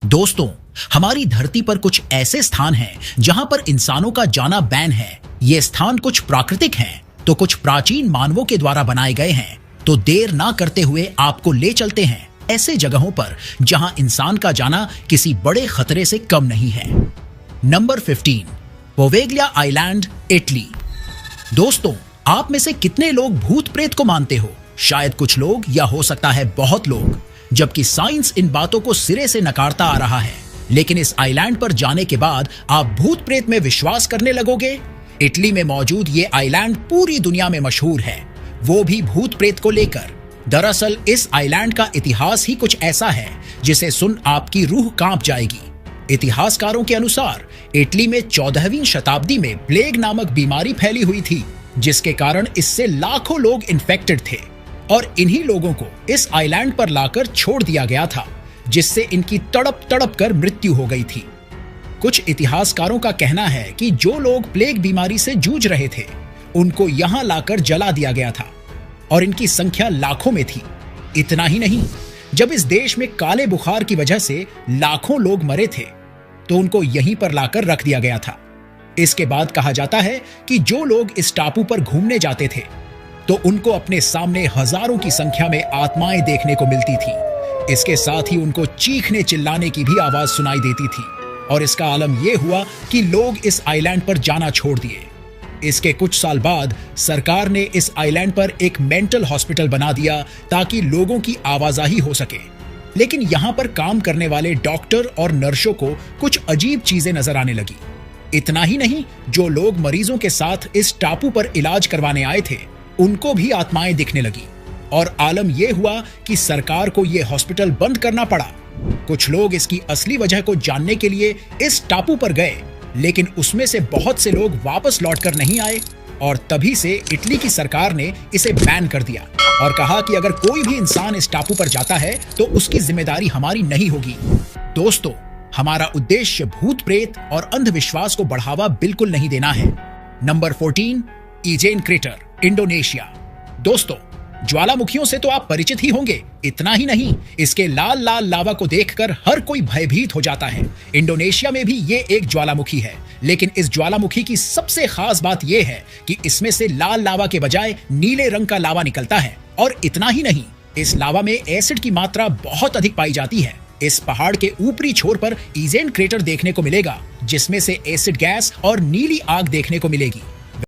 दोस्तों, हमारी धरती पर कुछ ऐसे स्थान हैं जहां पर इंसानों का जाना बैन है। ये स्थान कुछ प्राकृतिक हैं तो कुछ प्राचीन मानवों के द्वारा बनाए गए हैं। तो देर ना करते हुए आपको ले चलते हैं ऐसे जगहों पर जहां इंसान का जाना किसी बड़े खतरे से कम नहीं है। Number 15, Poveglia Island, Italy. दोस्तों, आप में से कितने लोग भूत प्रेत को मानते हो? शायद कुछ लोग या हो सकता है बहुत लोग, जबकि साइंस इन बातों को सिरे से नकारता आ रहा है। लेकिन इस आइलैंड पर जाने के बाद आप भूत प्रेत में विश्वास करने लगोगे। इटली में मौजूद ये आइलैंड पूरी दुनिया में मशहूर है, वो भी भूत प्रेत को लेकर। दरअसल इस आइलैंड का इतिहास ही कुछ ऐसा है जिसे सुन आपकी रूह कांप जाएगी। इतिहासकारों के अनुसार इटली में 14वीं शताब्दी में प्लेग नामक बीमारी फैली हुई थी, जिसके कारण इससे लाखों लोग इन्फेक्टेड थे और इन्हीं लोगों को इस आइलैंड पर लाकर छोड़ दिया गया था, जिससे इनकी तड़प तड़प कर मृत्यु हो गई थी। कुछ इतिहासकारों का कहना है कि जो लोग प्लेग बीमारी से जूझ रहे थे उनको यहां लाकर जला दिया गया था और इनकी संख्या लाखों में थी। इतना ही नहीं, जब इस देश में काले बुखार की वजह से लाखों लोग मरे थे तो उनको यहीं पर लाकर रख दिया गया था। इसके बाद कहा जाता है कि जो लोग इस टापू पर घूमने जाते थे तो उनको अपने सामने हजारों की संख्या में आत्माएं देखने को मिलती थी। इसके साथ ही उनको चीखने चिल्लाने की भी आवाज सुनाई देती थी और इसका आलम यह हुआ कि लोग इस आइलैंड पर जाना छोड़ दिए। इसके कुछ साल बाद सरकार ने इस आइलैंड पर एक मेंटल हॉस्पिटल बना दिया ताकि लोगों की आवाजाही हो सके। लेकिन यहां पर काम करने वाले डॉक्टर और नर्सों को कुछ अजीब चीजें नजर आने लगी। इतना ही नहीं, जो लोग मरीजों के साथ इस टापू पर इलाज करवाने आए थे उनको भी आत्माएं दिखने लगी और आलम यह हुआ कि सरकार को यह हॉस्पिटल बंद करना पड़ा। कुछ लोग इसकी असली वजह को जानने के लिए इस टापू पर गए, लेकिन उसमें से बहुत से लोग वापस लौटकर नहीं आए और तभी से इटली की सरकार ने इसे बैन कर दिया और कहा कि अगर कोई भी इंसान इस टापू पर जाता है तो उसकी जिम्मेदारी हमारी नहीं होगी। दोस्तों, हमारा उद्देश्य भूत प्रेत और अंधविश्वास को बढ़ावा बिल्कुल नहीं देना है। Number 14, Ijen crater, Indonesia. दोस्तों, ज्वालामुखियों से तो आप परिचित ही होंगे। इतना ही नहीं, इसके लाल लाल लावा को देखकर हर कोई भयभीत हो जाता है। इंडोनेशिया में भी ये एक ज्वालामुखी है, लेकिन इस ज्वालामुखी की सबसे खास बात यह है कि इसमें से लाल लावा के बजाय नीले रंग का लावा निकलता है। और इतना ही नहीं, इस लावा में एसिड की मात्रा बहुत अधिक पाई जाती है। इस पहाड़ के ऊपरी छोर पर इजेन क्रेटर देखने को मिलेगा, जिसमें से एसिड गैस और नीली आग देखने को मिलेगी।